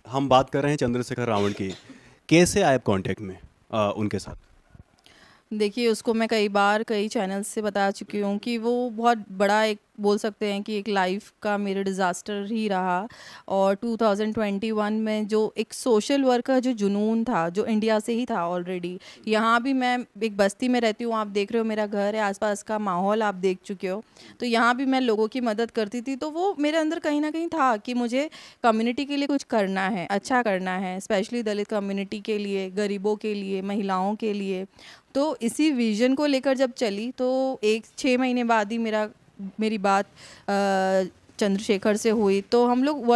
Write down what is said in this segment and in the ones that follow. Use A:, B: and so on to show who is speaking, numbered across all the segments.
A: हम बात कर रहे हैं चंद्रशेखर रावण की। कैसे आए आप कांटेक्ट में उनके साथ?
B: देखिए, उसको मैं कई बार कई चैनल्स से बता चुकी हूँ कि वो बहुत बड़ा एक बोल सकते हैं कि एक लाइफ का मेरा डिज़ास्टर ही रहा। और 2021 में जो एक सोशल वर्क का जो जुनून था, जो इंडिया से ही था ऑलरेडी। यहाँ भी मैं एक बस्ती में रहती हूँ, आप देख रहे हो मेरा घर है, आसपास का माहौल आप देख चुके हो। तो यहाँ भी मैं लोगों की मदद करती थी, तो वो मेरे अंदर कहीं न कहीं था कि मुझे कम्युनिटी के लिए कुछ करना है, अच्छा करना है, स्पेशली दलित कम्युनिटी के लिए, गरीबों के लिए, महिलाओं के लिए। तो इसी विज़न को लेकर जब चली तो एक 6 महीने बाद ही मेरी बात चंद्रशेखर से हुई। तो हम लोग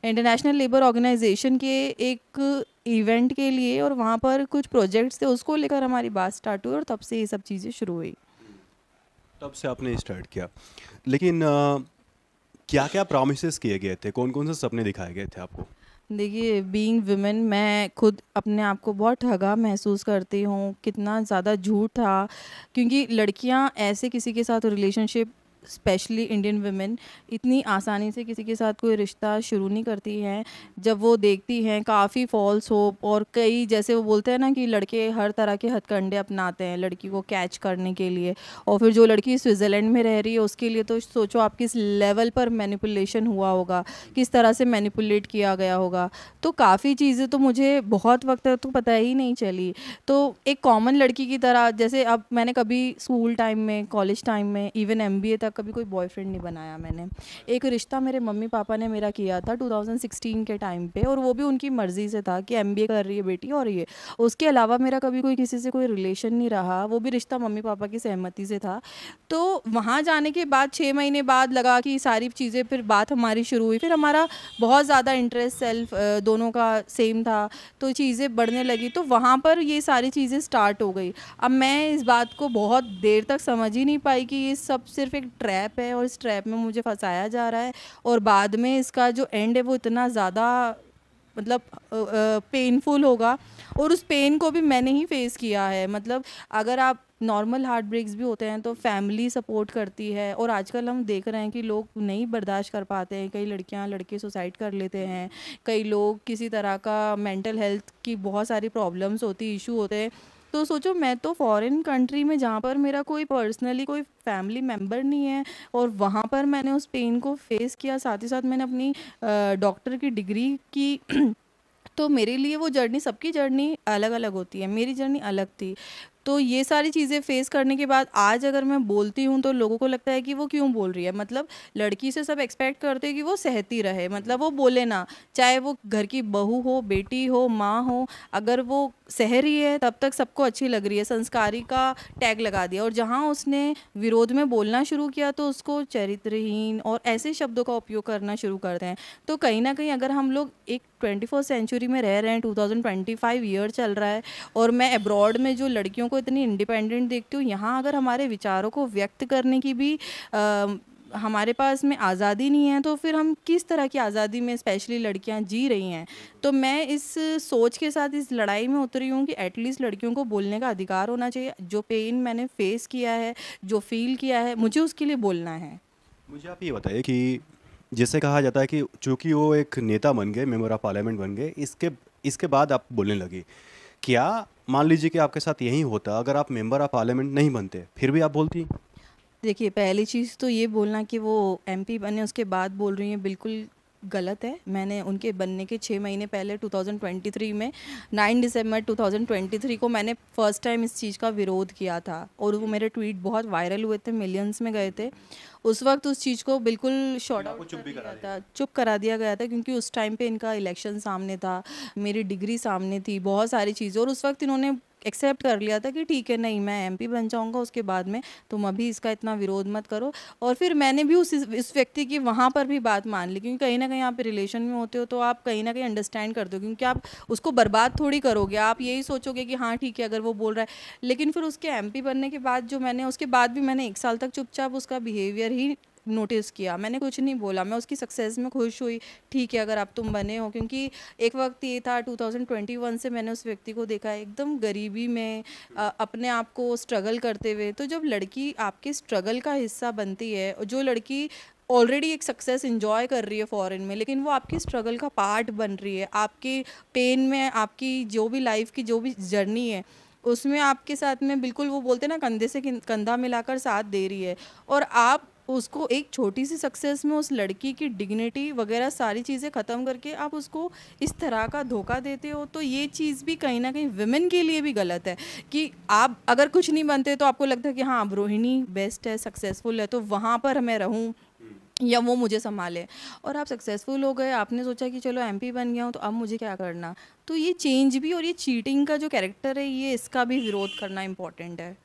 B: इंटरनेशनल लेबर ऑर्गेनाइजेशन के एक इवेंट के लिए और वहाँ पर कुछ प्रोजेक्ट्स थे, उसको लेकर हमारी बात स्टार्ट हुई और तब से ये सब चीज़ें शुरू हुई।
A: तब से आपने स्टार्ट किया। लेकिन क्या क्या प्रॉमिसेस किए गए थे, कौन कौन से सपने दिखाए गए थे आपको?
B: देखिए, बीइंग वुमेन मैं खुद अपने आप को बहुत ठगा महसूस करती हूँ, कितना ज़्यादा झूठ था। क्योंकि लड़कियाँ ऐसे किसी के साथ रिलेशनशिप, स्पेशली इंडियन वुमेन, इतनी आसानी से किसी के साथ कोई रिश्ता शुरू नहीं करती हैं। जब वो देखती हैं काफ़ी फ़ॉल्स होप और कई, जैसे वो बोलते हैं ना कि लड़के हर तरह के हथकंडे अपनाते हैं लड़की को कैच करने के लिए। और फिर जो लड़की स्विट्ज़रलैंड में रह रही है उसके लिए तो सोचो आप किस लेवल पर मैनिपुलेशन हुआ होगा, किस तरह से मैनिपुलेट किया गया होगा। तो काफ़ी चीज़ें तो मुझे बहुत वक्त तक तो पता ही नहीं चली। तो एक कॉमन लड़की की तरह, जैसे अब मैंने कभी स्कूल टाइम में, कॉलेज टाइम में, इवन एमबीए तक कभी कोई बॉयफ्रेंड नहीं बनाया मैंने। एक रिश्ता मेरे मम्मी पापा ने मेरा किया था 2016 के टाइम पे, और वो भी उनकी मर्ज़ी से था कि एमबीए कर रही है बेटी और ये। उसके अलावा मेरा कभी कोई किसी से कोई रिलेशन नहीं रहा, वो भी रिश्ता मम्मी पापा की सहमति से था। तो वहाँ जाने के बाद 6 महीने बाद लगा कि सारी चीज़ें, फिर बात हमारी शुरू हुई, फिर हमारा बहुत ज़्यादा इंटरेस्ट दोनों का सेम था। तो चीज़ें बढ़ने लगी, तो वहाँ पर ये सारी चीज़ें स्टार्ट हो गई। अब मैं इस बात को बहुत देर तक समझ ही नहीं पाई कि ये सब सिर्फ एक ट्रैप है और इस ट्रैप में मुझे फंसाया जा रहा है। और बाद में इसका जो एंड है वो इतना ज़्यादा, मतलब पेनफुल होगा। और उस पेन को भी मैंने ही फेस किया है। मतलब अगर आप, नॉर्मल हार्ट ब्रेक्स भी होते हैं तो फैमिली सपोर्ट करती है, और आजकल हम देख रहे हैं कि लोग नहीं बर्दाश्त कर पाते हैं, कई लड़कियां लड़के सुसाइड कर लेते हैं, कई लोग किसी तरह का मेंटल हेल्थ की बहुत सारी प्रॉब्लम्स होती, इशू होते हैं। तो सोचो, मैं तो फॉरेन कंट्री में जहाँ पर मेरा कोई पर्सनली कोई फैमिली मेम्बर नहीं है, और वहाँ पर मैंने उस पेन को फेस किया, साथ ही साथ मैंने अपनी डॉक्टर की डिग्री की। तो मेरे लिए वो जर्नी, सबकी जर्नी अलग अलग होती है, मेरी जर्नी अलग थी। तो ये सारी चीज़ें फेस करने के बाद आज अगर मैं बोलती हूँ तो लोगों को लगता है कि वो क्यों बोल रही है। मतलब लड़की से सब एक्सपेक्ट करते हैं कि वो सहती रहे, मतलब वो बोले ना, चाहे वो घर की बहू हो, बेटी हो, माँ हो, अगर वो सह रही है तब तक सबको अच्छी लग रही है, संस्कारी का टैग लगा दिया। और जहाँ उसने विरोध में बोलना शुरू किया तो उसको चरित्रहीन और ऐसे शब्दों का उपयोग करना शुरू करते हैं। तो कहीं ना कहीं अगर हम लोग एक 21st सेंचुरी में रह रहे हैं, 2025 ईयर चल रहा है, और मैं अब्रॉड में जो लड़कियों को इतनी इंडिपेंडेंट देखती हूँ, यहाँ अगर हमारे विचारों को व्यक्त करने की भी हमारे पास में आज़ादी नहीं है, तो फिर हम किस तरह की आज़ादी में स्पेशली लड़कियां जी रही हैं। तो मैं इस सोच के साथ इस लड़ाई में उतरी हूँ कि एटलीस्ट लड़कियों को बोलने का अधिकार होना चाहिए। जो पेन मैंने फेस किया है, जो फील किया है, मुझे उसके लिए बोलना है।
A: मुझे आप ये बताइए कि जिसे कहा जाता है कि चूंकि वो एक नेता बन गए, मेंबर ऑफ पार्लियामेंट बन गए, इसके इसके बाद आप बोलने लगी। क्या मान लीजिए कि आपके साथ यही होता, अगर आप मेंबर ऑफ पार्लियामेंट नहीं बनते फिर भी आप बोलती?
B: देखिए, पहली चीज़ तो ये बोलना कि वो एमपी बने उसके बाद बोल रही हैं, बिल्कुल गलत है। मैंने उनके बनने के 6 महीने पहले 2023 में 9 दिसंबर 2023 को मैंने फर्स्ट टाइम इस चीज़ का विरोध किया था, और वो मेरे ट्वीट बहुत वायरल हुए थे, मिलियंस में गए थे। उस वक्त उस चीज़ को बिल्कुल शॉर्ट
A: फिर आपको
B: आउट
A: चुप
B: कर
A: भी करा
B: दिया
A: दिया?
B: था, चुप करा दिया गया था, क्योंकि उस टाइम पे इनका इलेक्शन सामने था, मेरी डिग्री सामने थी, बहुत सारी चीज़ें, और उस वक्त इन्होंने एक्सेप्ट कर लिया था कि ठीक है, नहीं मैं एमपी बन जाऊंगा उसके बाद में, तुम अभी इसका इतना विरोध मत करो। और फिर मैंने भी उस इस व्यक्ति की वहाँ पर भी बात मान ली, क्योंकि कहीं ना कहीं आप रिलेशन में होते हो तो आप कहीं ना कहीं अंडरस्टैंड करते हो, क्योंकि आप उसको बर्बाद थोड़ी करोगे, आप यही सोचोगे कि हाँ ठीक है अगर वो बोल रहा है। लेकिन फिर उसके एमपी बनने के बाद जो मैंने, उसके बाद भी मैंने 1 साल तक चुपचाप उसका बिहेवियर ही नोटिस किया, मैंने कुछ नहीं बोला, मैं उसकी सक्सेस में खुश हुई। ठीक है अगर आप तुम बने हो, क्योंकि एक वक्त ये था 2021 से मैंने उस व्यक्ति को देखा है एकदम गरीबी में, अपने आप को स्ट्रगल करते हुए। तो जब लड़की आपके स्ट्रगल का हिस्सा बनती है, और जो लड़की ऑलरेडी एक सक्सेस इंजॉय कर रही है फॉरेन में, लेकिन वो आपकी स्ट्रगल का पार्ट बन रही है, आपके पेन में, आपकी जो भी लाइफ की जो भी जर्नी है उसमें आपके साथ में बिल्कुल वो बोलते हैं ना कंधे से कंधा मिलाकर साथ दे रही है। और आप उसको एक छोटी सी सक्सेस में उस लड़की की डिग्निटी वगैरह सारी चीज़ें ख़त्म करके आप उसको इस तरह का धोखा देते हो, तो ये चीज़ भी कहीं ना कहीं विमेन के लिए भी गलत है कि आप अगर कुछ नहीं बनते तो आपको लगता है कि हाँ अब रोहिणी बेस्ट है, सक्सेसफुल है, तो वहाँ पर मैं रहूँ या वो मुझे संभाले। और आप सक्सेसफुल हो गए, आपने सोचा कि चलो एमपी बन गया हूँ तो अब मुझे क्या करना, तो ये चेंज भी और ये चीटिंग का जो कैरेक्टर है ये इसका भी विरोध करना इम्पोर्टेंट है।